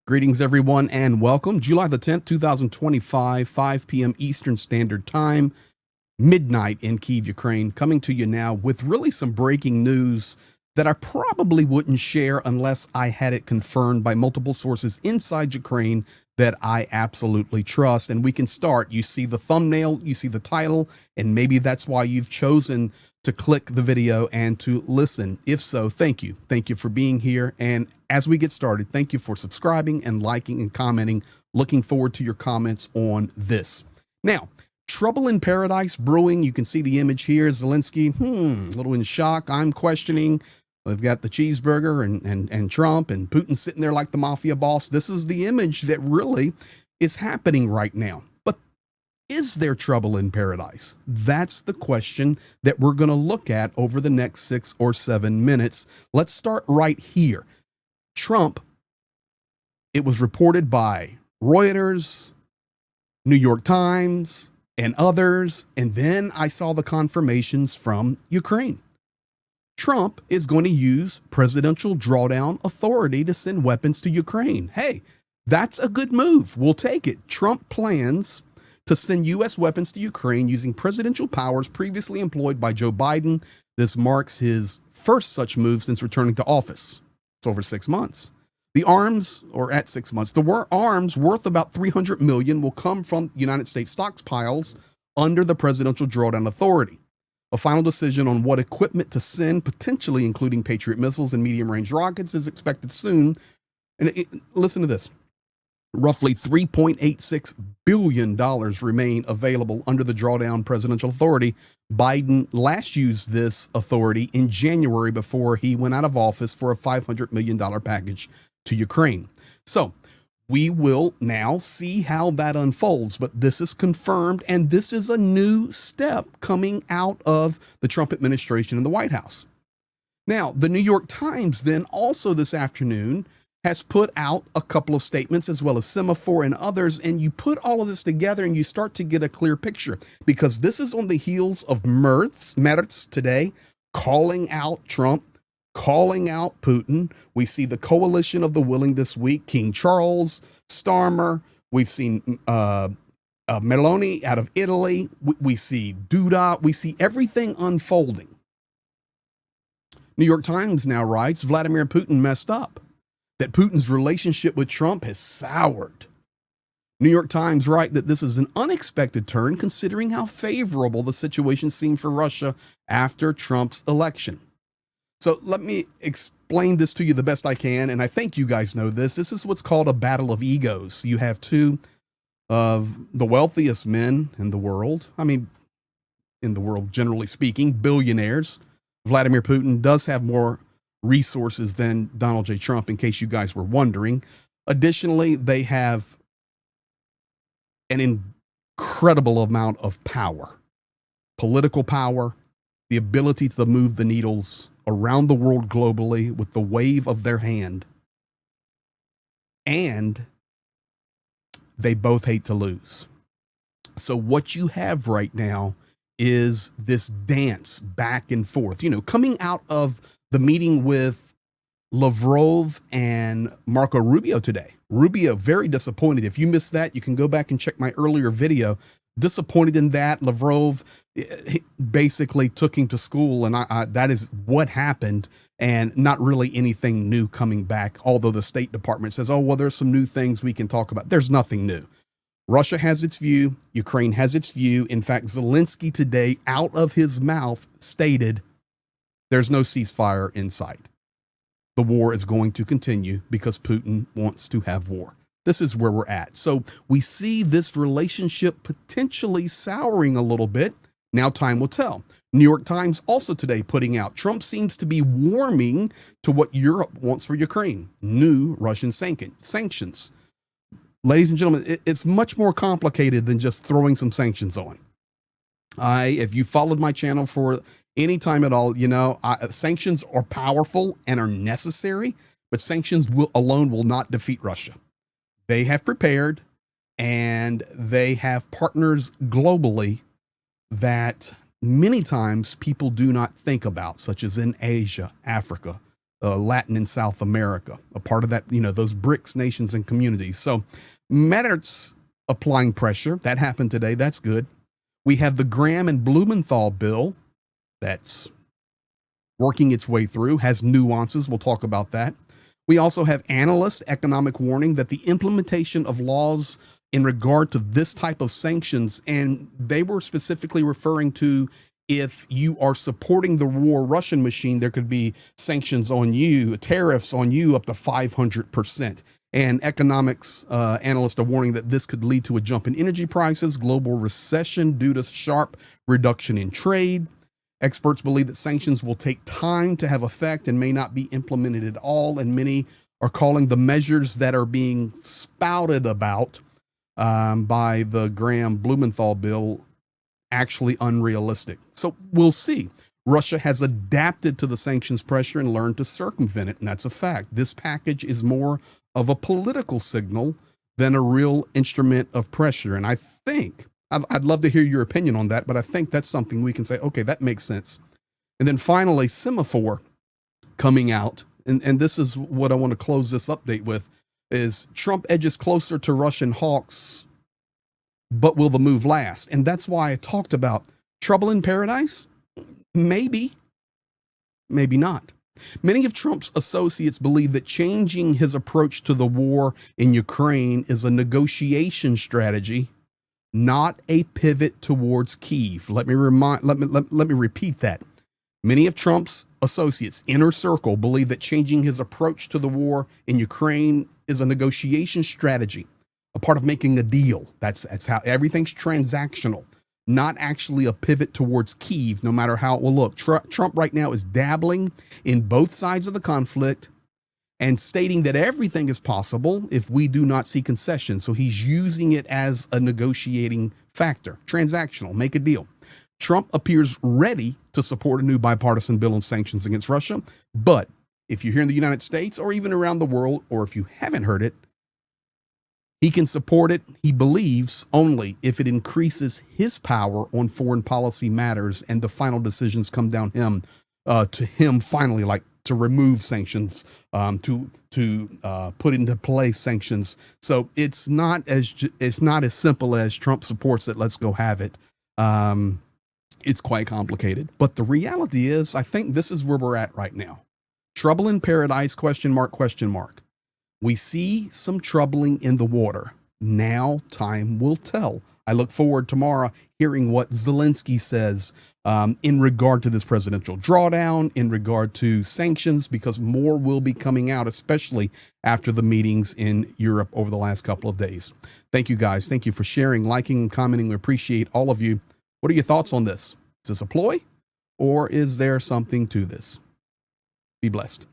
Greetings, everyone, and welcome. July the 10th, 2025, 5 p.m. Eastern Standard Time, midnight in Kyiv, Ukraine, coming to you now with really some breaking news that I probably wouldn't share unless I had it confirmed by multiple sources inside Ukraine that I absolutely trust. And we can start. You see the thumbnail, you see the title, and maybe that's why you've chosen to click the video and to listen. If so, thank you. Thank you for being here. And as we get started, thank you for subscribing and liking and commenting. Looking forward to your comments on this. Now, trouble in paradise brewing. You can see the image here. Zelensky, a little in shock. I'm questioning. We've got the cheeseburger and Trump and Putin sitting there like the mafia boss. This is the image that really is happening right now. But is there trouble in paradise? That's the question that we're going to look at over the next 6 or 7 minutes. Let's start right here. Trump, it was reported by Reuters, New York Times, and others, and then I saw the confirmations from Ukraine. Trump is going to use presidential drawdown authority to send weapons to Ukraine. Hey, that's a good move. We'll take it. Trump plans to send U.S. weapons to Ukraine using presidential powers previously employed by Joe Biden. This marks his first such move since returning to office. It's over 6 months. The arms, or at 6 months, the arms worth about $300 million will come from United States stockpiles under the presidential drawdown authority. A final decision on what equipment to send, potentially including Patriot missiles and medium-range rockets, is expected soon. And listen to this. Roughly $3.86 billion remain available under the drawdown presidential authority. Biden last used this authority in January before he went out of office for a $500 million package to Ukraine. So we will now see how that unfolds, but this is confirmed, and this is a new step coming out of the Trump administration in the White House. Now, the New York Times then also this afternoon has put out a couple of statements, as well as Semaphore and others, and you put all of this together and you start to get a clear picture, because this is on the heels of Merz today calling out Trump, calling out Putin. We see the coalition of the willing this week, King Charles, Starmer. We've seen Meloni out of Italy. We see Duda. We see everything unfolding. New York Times now writes, Vladimir Putin messed up, that Putin's relationship with Trump has soured. New York Times write that this is an unexpected turn considering how favorable the situation seemed for Russia after Trump's election. So let me explain this to you the best I can, and I think you guys know this. This is what's called a battle of egos. You have two of the wealthiest men in the world. I mean, in the world, generally speaking, billionaires. Vladimir Putin does have more resources than Donald J. Trump, in case you guys were wondering. Additionally, they have an incredible amount of power, political power, the ability to move the needles around the world globally with the wave of their hand. And they both hate to lose. So what you have right now is this dance back and forth, coming out of the meeting with Lavrov and Marco Rubio today. Rubio, very disappointed. If you missed that, you can go back and check my earlier video. Disappointed in that. Lavrov basically took him to school, and that is what happened, and not really anything new coming back, although the State Department says, oh, well, there's some new things we can talk about. There's nothing new. Russia has its view. Ukraine has its view. In fact, Zelensky today, out of his mouth, stated there's no ceasefire in sight. The war is going to continue because Putin wants to have war. This is where we're at. So we see this relationship potentially souring a little bit. Now time will tell. New York Times also today putting out, Trump seems to be warming to what Europe wants for Ukraine, new Russian sanctions. Ladies and gentlemen, it's much more complicated than just throwing some sanctions on. If you followed my channel for any time at all, sanctions are powerful and are necessary, but sanctions alone will not defeat Russia. They have prepared, and they have partners globally that many times people do not think about, such as in Asia, Africa, Latin and South America, a part of that, those BRICS nations and communities. So Medic's applying pressure. That happened today. That's good. We have the Graham and Blumenthal bill that's working its way through, has nuances. We'll talk about that. We also have analyst economic warning that the implementation of laws in regard to this type of sanctions, and they were specifically referring to if you are supporting the war Russian machine, there could be sanctions on you, tariffs on you up to 500%. And economics analysts are warning that this could lead to a jump in energy prices, global recession due to sharp reduction in trade. Experts believe that sanctions will take time to have effect and may not be implemented at all. And many are calling the measures that are being spouted about by the Graham-Blumenthal bill actually unrealistic. So we'll see. Russia has adapted to the sanctions pressure and learned to circumvent it, and that's a fact. This package is more of a political signal than a real instrument of pressure. And I think, I'd love to hear your opinion on that, but I think that's something we can say, okay, that makes sense. And then finally, Semaphore coming out, and this is what I want to close this update with, is Trump edges closer to Russian hawks, but will the move last? And that's why I talked about trouble in paradise. Maybe, maybe not. Many of Trump's associates believe that changing his approach to the war in Ukraine is a negotiation strategy, not a pivot towards Kyiv. Let me repeat that. Many of Trump's associates, inner circle, believe that changing his approach to the war in Ukraine is a negotiation strategy, a part of making a deal. That's how everything's transactional, not actually a pivot towards Kyiv, no matter how it will look. Trump right now is dabbling in both sides of the conflict and stating that everything is possible if we do not see concessions. So he's using it as a negotiating factor, transactional, make a deal. Trump appears ready to support a new bipartisan bill on sanctions against Russia. But if you're here in the United States or even around the world, or if you haven't heard it, he can support it, he believes, only if it increases his power on foreign policy matters and the final decisions come down to him finally, like to remove sanctions, to put into place sanctions. So it's not as simple as Trump supports it, let's go have it. It's quite complicated. But the reality is, I think this is where we're at right now. Trouble in paradise, question mark, question mark. We see some troubling in the water. Now time will tell. I look forward tomorrow hearing what Zelensky says in regard to this presidential drawdown, in regard to sanctions, because more will be coming out, especially after the meetings in Europe over the last couple of days. Thank you, guys. Thank you for sharing, liking, and commenting. We appreciate all of you. What are your thoughts on this? Is this a ploy, or is there something to this? Be blessed.